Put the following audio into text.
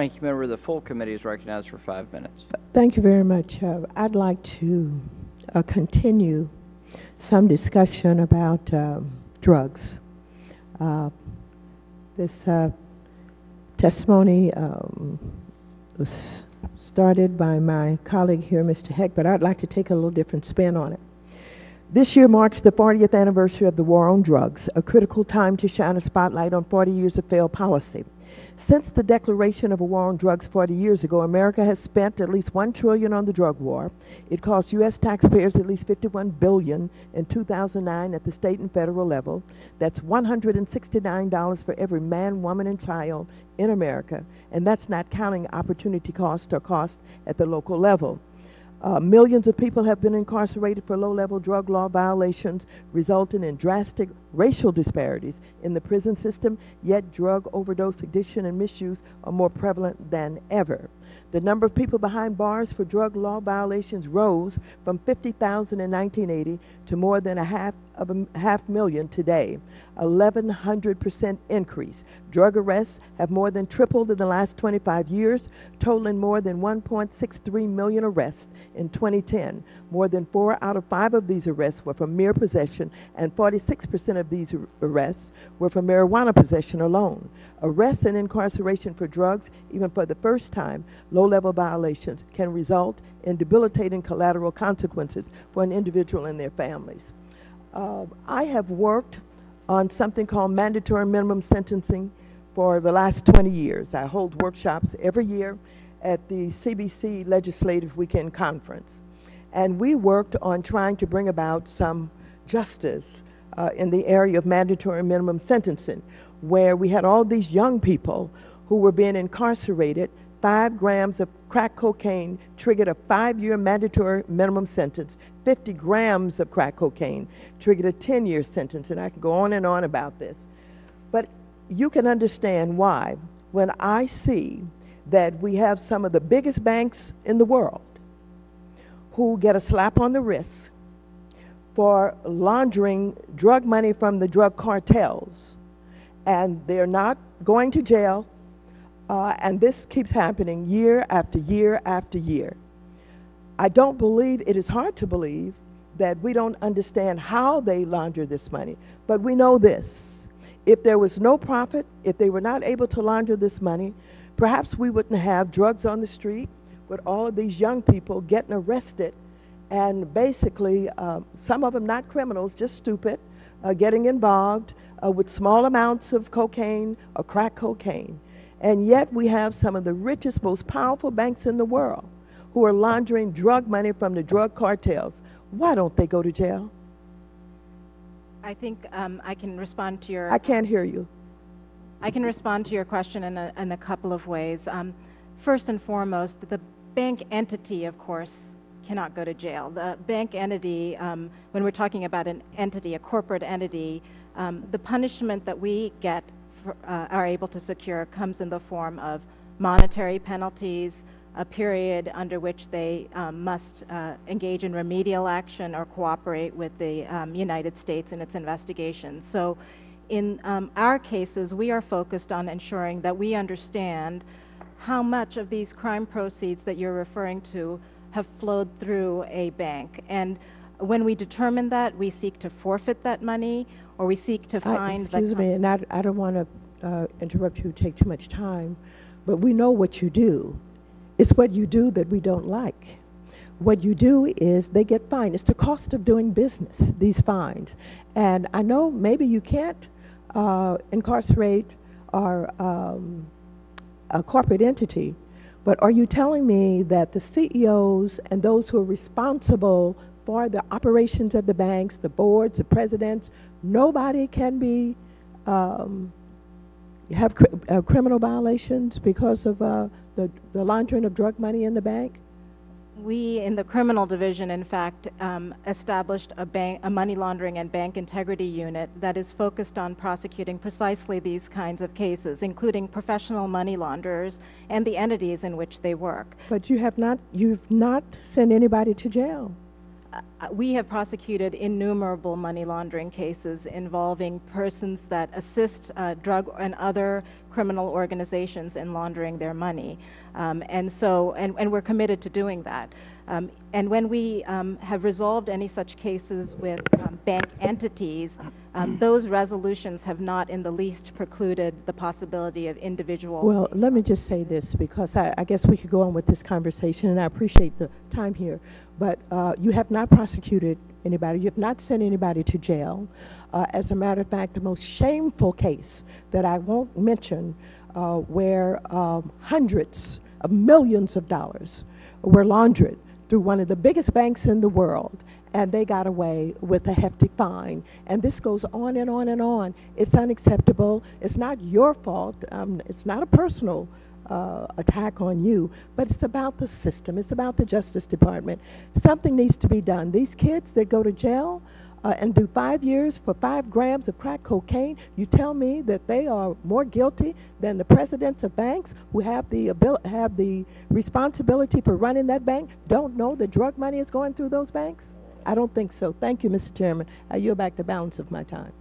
Ranking Member, the full committee is recognized for 5 minutes. Thank you very much. I'd like to continue some discussion about drugs. This testimony was started by my colleague here, Mr. Heck, but I'd like to take a little different spin on it. This year marks the 40th anniversary of the war on drugs, a critical time to shine a spotlight on 40 years of failed policy. Since the declaration of a war on drugs 40 years ago, America has spent at least $1 trillion on the drug war. It cost U.S. taxpayers at least $51 billion in 2009 at the state and federal level. That's $169 for every man, woman, and child in America, and that's not counting opportunity cost or cost at the local level. Millions of people have been incarcerated for low-level drug law violations, resulting in drastic racial disparities in the prison system, yet drug overdose, addiction, and misuse are more prevalent than ever. The number of people behind bars for drug law violations rose from 50,000 in 1980 to more than a half million today, 1,100% increase. Drug arrests have more than tripled in the last 25 years, totaling more than 1.63 million arrests in 2010. More than 4 out of 5 of these arrests were for mere possession, and 46% of these arrests were for marijuana possession alone. Arrests and incarceration for drugs, even for the first time, low-level violations can result in debilitating collateral consequences for an individual and their families. I have worked on something called mandatory minimum sentencing for the last 20 years. I hold workshops every year at the CBC Legislative Weekend Conference. And we worked on trying to bring about some justice in the area of mandatory minimum sentencing, where we had all these young people who were being incarcerated. 5 grams of crack cocaine triggered a 5-year mandatory minimum sentence. 50 grams of crack cocaine triggered a 10-year sentence, and I can go on and on about this. But you can understand why when I see that we have some of the biggest banks in the world who get a slap on the wrist for laundering drug money from the drug cartels, and they're not going to jail, and this keeps happening year after year after year. I don't believe, it is hard to believe that we don't understand how they launder this money, but we know this. If there was no profit, if they were not able to launder this money, perhaps we wouldn't have drugs on the street with all of these young people getting arrested and basically, some of them not criminals, just stupid, getting involved with small amounts of cocaine or crack cocaine. And yet we have some of the richest, most powerful banks in the world who are laundering drug money from the drug cartels. Why don't they go to jail? I think I can respond to your... I can't hear you. I can respond to your question in a couple of ways. First and foremost, the bank entity, of course, cannot go to jail. The bank entity, when we're talking about an entity, a corporate entity, the punishment that we get, are able to secure, comes in the form of monetary penalties, a period under which they must engage in remedial action or cooperate with the United States in its investigation. So in our cases, we are focused on ensuring that we understand how much of these crime proceeds that you're referring to have flowed through a bank. And when we determine that, we seek to forfeit that money, or we seek to find... Excuse me, and I don't want to interrupt you, take too much time, but we know what you do. It's what you do that we don't like. What you do is they get fined. It's the cost of doing business, these fines. And I know maybe you can't incarcerate our a corporate entity, but are you telling me that the CEOs and those who are responsible for the operations of the banks, the boards, the presidents, nobody can be have criminal violations because of the laundering of drug money in the bank? We, in the criminal division, in fact, established a money laundering and bank integrity unit that is focused on prosecuting precisely these kinds of cases, including professional money launderers and the entities in which they work. But you've not sent anybody to jail. We have prosecuted innumerable money laundering cases involving persons that assist drug and other criminal organizations in laundering their money. And we're committed to doing that. And when we have resolved any such cases with bank entities, those resolutions have not in the least precluded the possibility of individual. Well, let me just say this, because I guess we could go on with this conversation, and I appreciate the time here, but you have not prosecuted anybody. You have not sent anybody to jail. As a matter of fact, the most shameful case that I won't mention, where hundreds of millions of dollars were laundered through one of the biggest banks in the world, and they got away with a hefty fine. And this goes on and on and on. It's unacceptable. It's not your fault. It's not a personal attack on you, but it's about the system. It's about the Justice Department. Something needs to be done. These kids that go to jail and do 5 years for 5 grams of crack cocaine, you tell me that they are more guilty than the presidents of banks who have the responsibility for running that bank, don't know that drug money is going through those banks? I don't think so. Thank you, Mr. Chairman. I yield back the balance of my time.